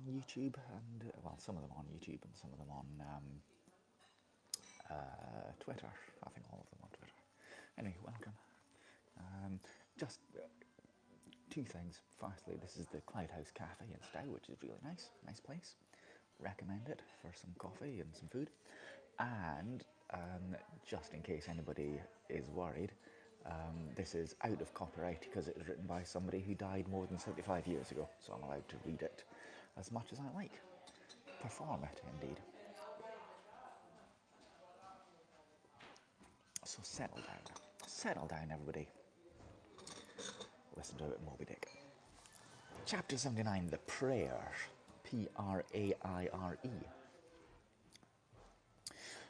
on YouTube, and well, some of them on YouTube and some of them on Twitter. I think all of them on Twitter. Anyway, welcome. Just two things. Firstly, this is the Cloud House Cafe in Stow, which is really nice place. Recommend it for some coffee and some food. And just in case anybody is worried, this is out of copyright because it was written by somebody who died more than 75 years ago, so I'm allowed to read it as much as I like. Perform it, indeed. So settle down, everybody. Listen to it, Moby Dick. Chapter 79, The Prayer, Praire.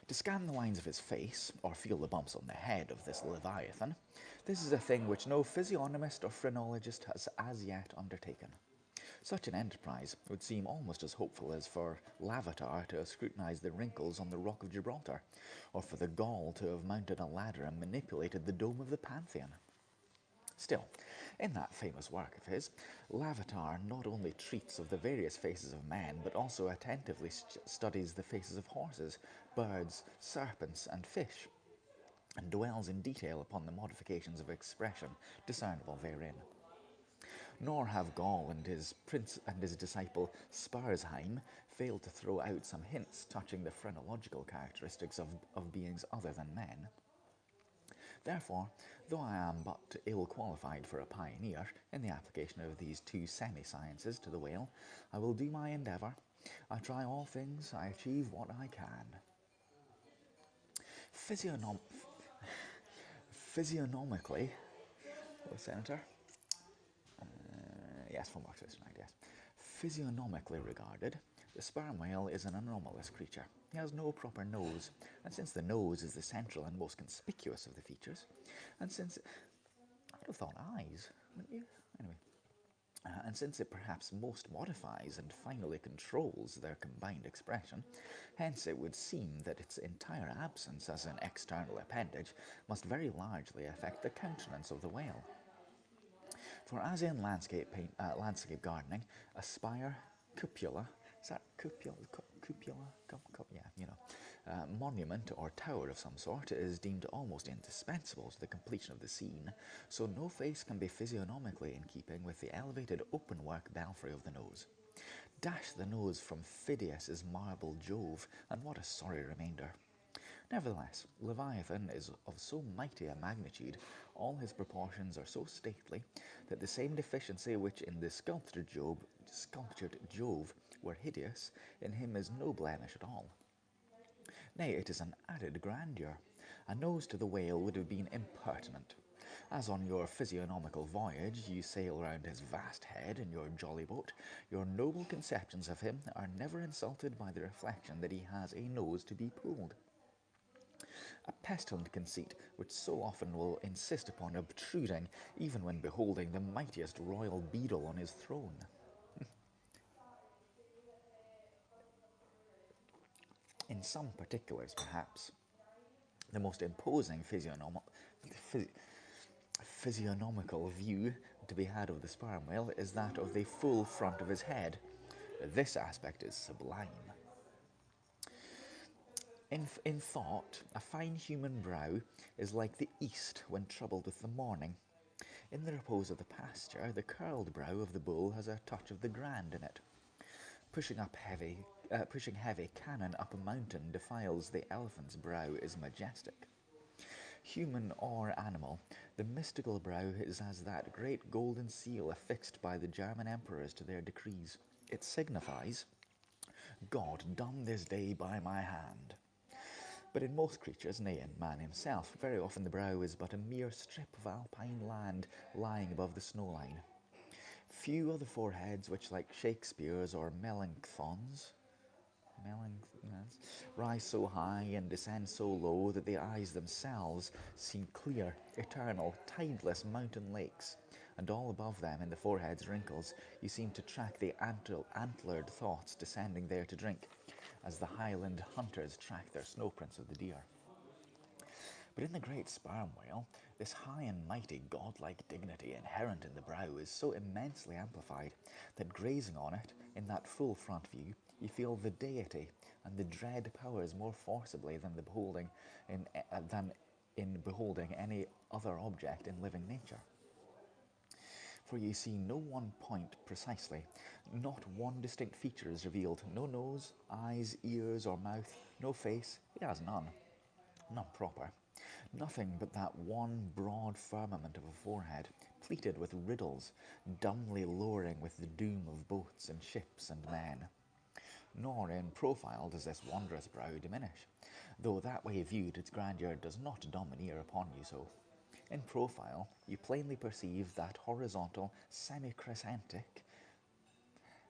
To scan the lines of his face, or feel the bumps on the head of this Leviathan, this is a thing which no physiognomist or phrenologist has as yet undertaken. Such an enterprise would seem almost as hopeful as for Lavatar to have scrutinized the wrinkles on the Rock of Gibraltar, or for the Gaul to have mounted a ladder and manipulated the dome of the Pantheon. Still, in that famous work of his, Lavatar not only treats of the various faces of men, but also attentively studies the faces of horses, birds, serpents, and fish, and dwells in detail upon the modifications of expression discernible therein. Nor have Gall and his disciple Sparsheim failed to throw out some hints touching the phrenological characteristics of beings other than men. Therefore, though I am but ill qualified for a pioneer in the application of these two semi-sciences to the whale, I will do my endeavour. I try all things, I achieve what I can. Physiognomically, Senator? Yes, from work tonight, yes. Physiognomically regarded, the sperm whale is an anomalous creature. He has no proper nose, and since the nose is the central and most conspicuous of the features, and since I'd have thought eyes, wouldn't you? Anyway, and since it perhaps most modifies and finally controls their combined expression, hence it would seem that its entire absence as an external appendage must very largely affect the countenance of the whale. For as in landscape gardening, a spire, cupula, is that cupula? Monument or tower of some sort is deemed almost indispensable to the completion of the scene, so no face can be physiognomically in keeping with the elevated open-work belfry of the nose. Dash the nose from Phidias's marble Jove, and what a sorry remainder. Nevertheless, Leviathan is of so mighty a magnitude, all his proportions are so stately, that the same deficiency which in the sculptured Jove were hideous, in him is no blemish at all. Nay, it is an added grandeur. A nose to the whale would have been impertinent. As on your physiognomical voyage you sail round his vast head in your jolly boat, your noble conceptions of him are never insulted by the reflection that he has a nose to be pulled. A pestilent conceit which so often will insist upon obtruding even when beholding the mightiest royal beadle on his throne. In some particulars, perhaps, the most imposing physiognomical view to be had of the sperm whale is that of the full front of his head. This aspect is sublime. In thought, a fine human brow is like the east when troubled with the morning. In the repose of the pasture, the curled brow of the bull has a touch of the grand in it. Pushing heavy cannon up a mountain defiles the elephant's brow is majestic. Human or animal, the mystical brow is as that great golden seal affixed by the German emperors to their decrees. It signifies, God done this day by my hand. But in most creatures, nay, in man himself, very often the brow is but a mere strip of alpine land lying above the snow line. Few are the foreheads which, like Shakespeare's or Melanchthon's, rise so high and descend so low that the eyes themselves seem clear, eternal, tideless mountain lakes, and all above them in the forehead's wrinkles you seem to track the antlered thoughts descending there to drink, as the Highland hunters track their snow prints of the deer. But in the great sperm whale, this high and mighty godlike dignity inherent in the brow is so immensely amplified that grazing on it In that full front view, you feel the deity and the dread powers more forcibly than in beholding any other object in living nature. For you see no one point precisely, not one distinct feature is revealed, no nose, eyes, ears, or mouth, no face, he has none proper, nothing but that one broad firmament of a forehead, pleated with riddles, dumbly lowering with the doom of boats and ships and men. Nor in profile does this wondrous brow diminish, though that way viewed its grandeur does not domineer upon you so. In profile, you plainly perceive that horizontal, semi-crescentic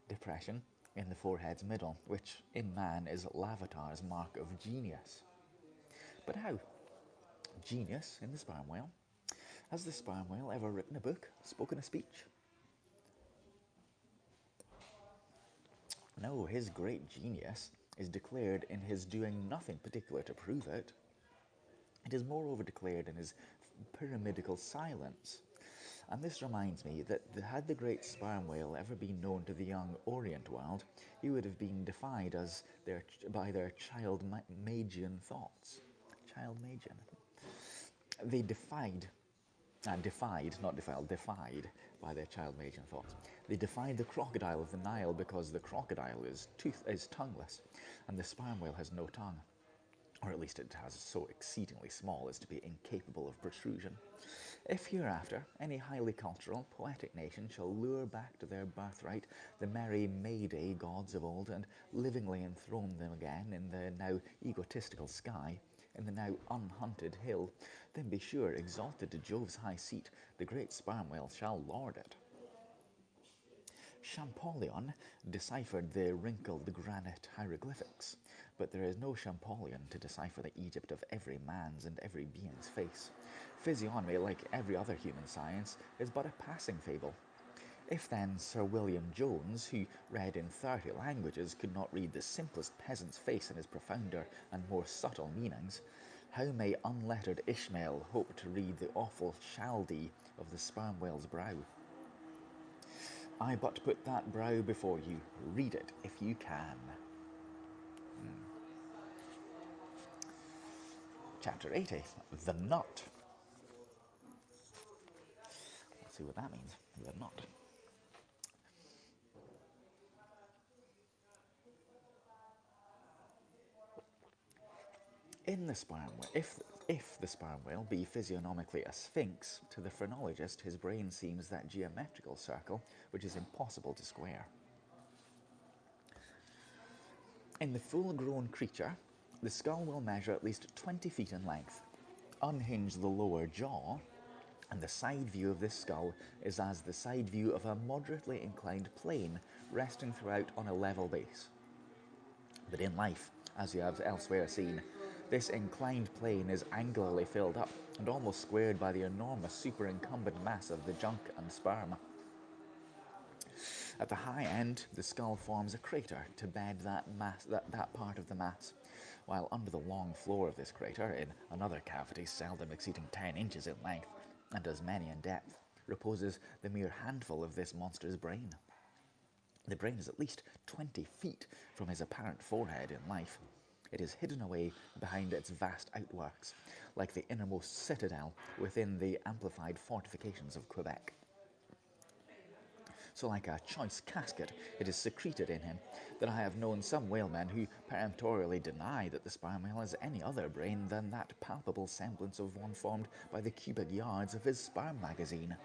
depression in the forehead's middle, which in man is Lavater's mark of genius. But how? Genius in the sperm whale? Has the sperm whale ever written a book, spoken a speech? No, his great genius is declared in his doing nothing particular to prove it. It is moreover declared in his pyramidical silence. And this reminds me that had the great sperm whale ever been known to the young Orient world, he would have been defied by their child-Magian thoughts. Child-Magian. They defied by their child-Magian thoughts. They defied the crocodile of the Nile because the crocodile is tongueless, and the sperm whale has no tongue. Or at least it has so exceedingly small as to be incapable of protrusion. If hereafter any highly cultural, poetic nation shall lure back to their birthright the merry May-Day gods of old and livingly enthrone them again in the now egotistical sky, in the now unhunted hill, then be sure, exalted to Jove's high seat, the great sperm whale shall lord it. Champollion deciphered the wrinkled granite hieroglyphics, but there is no Champollion to decipher the Egypt of every man's and every being's face. Physiognomy, like every other human science, is but a passing fable. If then Sir William Jones, who read in 30 languages, could not read the simplest peasant's face in his profounder and more subtle meanings, how may unlettered Ishmael hope to read the awful Chaldee of the sperm whale's brow? I but put that brow before you. Read it if you can. Chapter 80, The Nut. Let's see what that means, the nut. In the sperm whale, if the sperm whale be physiognomically a sphinx, to the phrenologist his brain seems that geometrical circle which is impossible to square. In the full-grown creature, the skull will measure at least 20 feet in length. Unhinge the lower jaw, and the side view of this skull is as the side view of a moderately inclined plane resting throughout on a level base. But in life, as you have elsewhere seen, this inclined plane is angularly filled up and almost squared by the enormous superincumbent mass of the junk and sperm. At the high end, the skull forms a crater to bed that part of the mass, while under the long floor of this crater, in another cavity seldom exceeding 10 inches in length, and as many in depth, reposes the mere handful of this monster's brain. The brain is at least 20 feet from his apparent forehead in life. It is hidden away behind its vast outworks, like the innermost citadel within the amplified fortifications of Quebec. So like a choice casket, it is secreted in him, that I have known some whalemen who peremptorily deny that the sperm whale has any other brain than that palpable semblance of one formed by the cubic yards of his sperm magazine.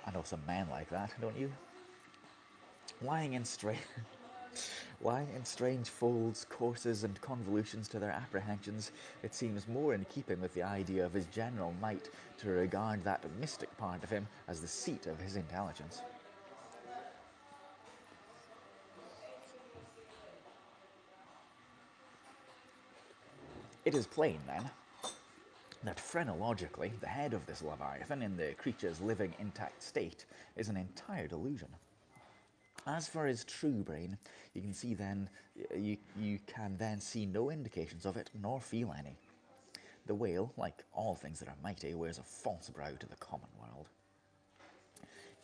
I know some men like that, don't you? Lying in strange folds, courses, and convolutions to their apprehensions, it seems more in keeping with the idea of his general might to regard that mystic part of him as the seat of his intelligence. It is plain, then, that phrenologically the head of this Leviathan in the creature's living intact state is an entire delusion. As for his true brain, you can then see no indications of it, nor feel any. The whale, like all things that are mighty, wears a false brow to the common world.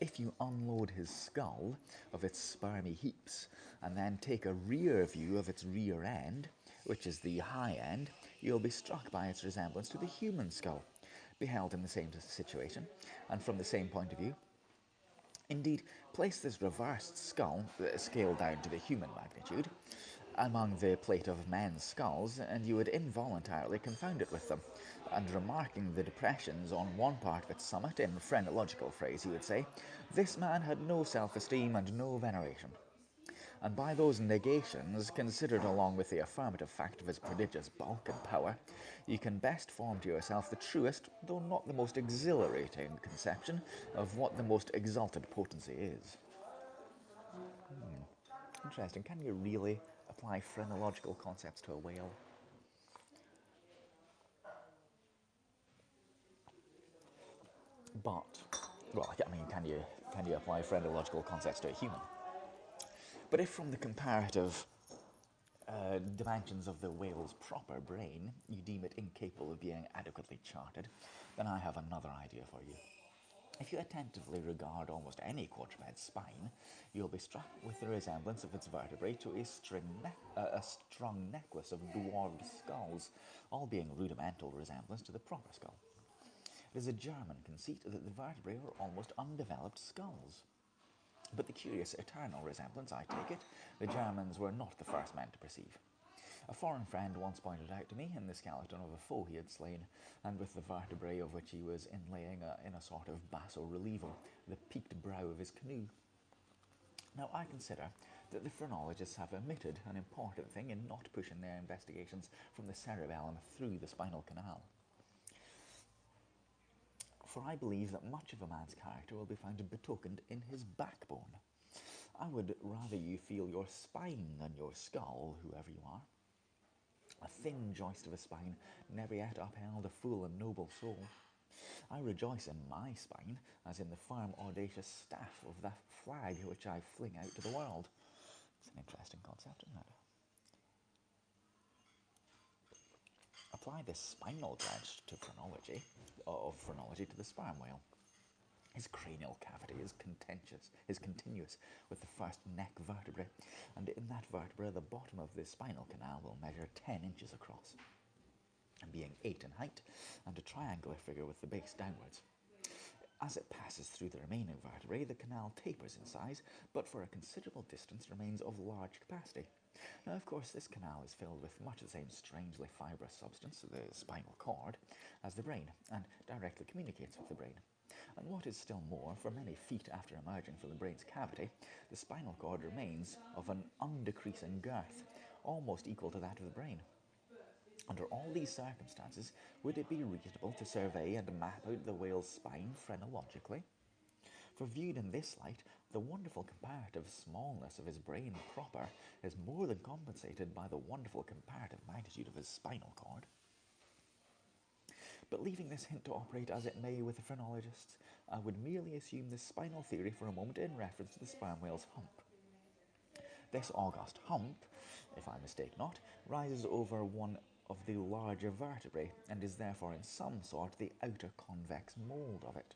If you unload his skull of its spermy heaps and then take a rear view of its rear end, which is the high end, you'll be struck by its resemblance to the human skull, beheld in the same situation and from the same point of view. Indeed, place this reversed skull, scaled down to the human magnitude, among the plate of men's skulls, and you would involuntarily confound it with them. And remarking the depressions on one part of its summit, in phrenological phrase you would say, this man had no self-esteem and no veneration. And by those negations, considered along with the affirmative fact of his prodigious bulk and power, you can best form to yourself the truest, though not the most exhilarating conception of what the most exalted potency is. Interesting. Can you really apply phrenological concepts to a whale? But, well, I mean, can you apply phrenological concepts to a human? But if from the comparative dimensions of the whale's proper brain you deem it incapable of being adequately charted, then I have another idea for you. If you attentively regard almost any quadruped's spine, you'll be struck with the resemblance of its vertebrae to a strung necklace of dwarfed skulls, all being rudimental resemblance to the proper skull. It is a German conceit that the vertebrae are almost undeveloped skulls. But the curious eternal resemblance, I take it, the Germans were not the first men to perceive. A foreign friend once pointed out to me in the skeleton of a foe he had slain, and with the vertebrae of which he was inlaying in a sort of basso-relievo, the peaked brow of his canoe. Now I consider that the phrenologists have omitted an important thing in not pushing their investigations from the cerebellum through the spinal canal. For I believe that much of a man's character will be found betokened in his backbone. I would rather you feel your spine than your skull, whoever you are. A thin joist of a spine never yet upheld a full and noble soul. I rejoice in my spine, as in the firm, audacious staff of that flag which I fling out to the world. It's an interesting concept, isn't it? Apply this spinal branch to phrenology, of phrenology to the sperm whale. His cranial cavity is continuous with the first neck vertebrae, and in that vertebra the bottom of the spinal canal will measure 10 inches across, and being 8 in height, and a triangular figure with the base downwards. As it passes through the remaining vertebrae, the canal tapers in size, but for a considerable distance remains of large capacity. Now, of course, this canal is filled with much the same strangely fibrous substance, the spinal cord, as the brain, and directly communicates with the brain. And what is still more, for many feet after emerging from the brain's cavity, the spinal cord remains of an undecreasing girth, almost equal to that of the brain. Under all these circumstances, would it be reasonable to survey and map out the whale's spine phrenologically? For viewed in this light, the wonderful comparative smallness of his brain proper is more than compensated by the wonderful comparative magnitude of his spinal cord. But leaving this hint to operate as it may with the phrenologists, I would merely assume this spinal theory for a moment in reference to the sperm whale's hump. This august hump, if I mistake not, rises over one of the larger vertebrae, and is therefore in some sort the outer convex mould of it.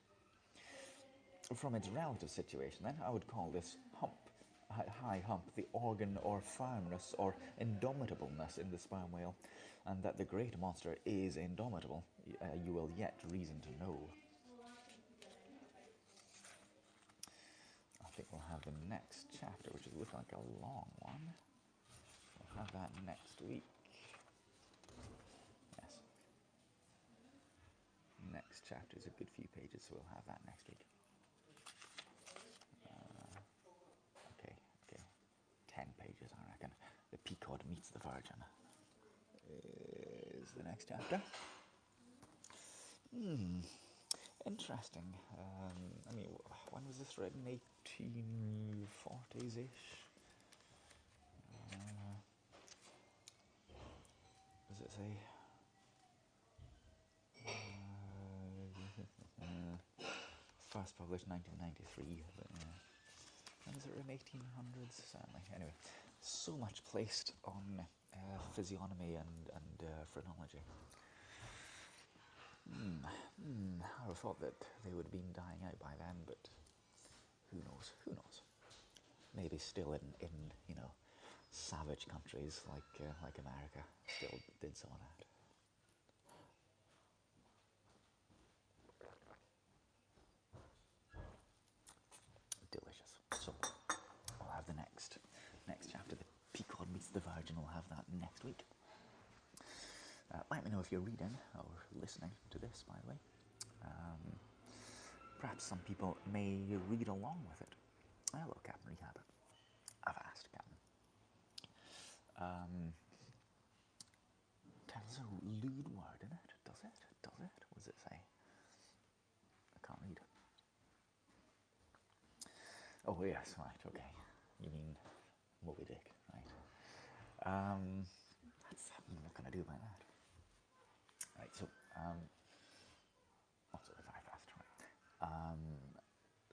From its relative situation, then, I would call this hump, high hump, the organ or firmness or indomitableness in the sperm whale, and that the great monster is indomitable, you will yet reason to know. I think we'll have the next chapter, which is looking like a long one. We'll have that next week. Yes. Next chapter is a good few pages, so we'll have that next week. Okay. 10 pages, I reckon. The Pequod Meets the Virgin is the next chapter. Interesting. I mean, when was this written? 1840s-ish? Does it say? First published 1993, but when was it written? 1800s? Certainly. Anyway, so much placed on physiognomy and phrenology. I would have thought that they would have been dying out by then, but who knows? Who knows? Maybe still in savage countries like America still did some of that. Delicious. So I'll have the next chapter, the Pequod meets the Virgin. We'll have that next week. Let me know if you're reading or listening to this, by the way. Perhaps some people may read along with it. Hello, Captain Recap. I've asked, Captain. Tells a lewd word in it. Does it? What does it say? I can't read. Oh, yes, right, okay. You mean Moby Dick, right? I'm not going to do about that. Right, so, sorry, 5 past, right.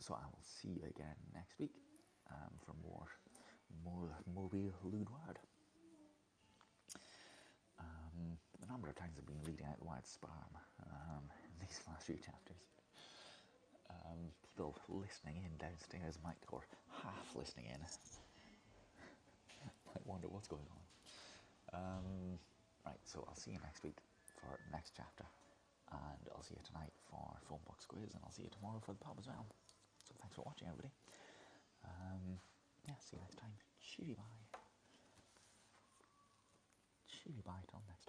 So I will see you again next week for more Moby lewd word. The number of times I've been reading out the word sperm in these last few chapters. People listening in downstairs might, or half listening in, might wonder what's going on. Right, so I'll see you next week for the next chapter, and I'll see you tonight for phone box quiz, and I'll see you tomorrow for the pub as well. So thanks for watching, everybody. See you next time. Cheery bye. Cheery bye till next time.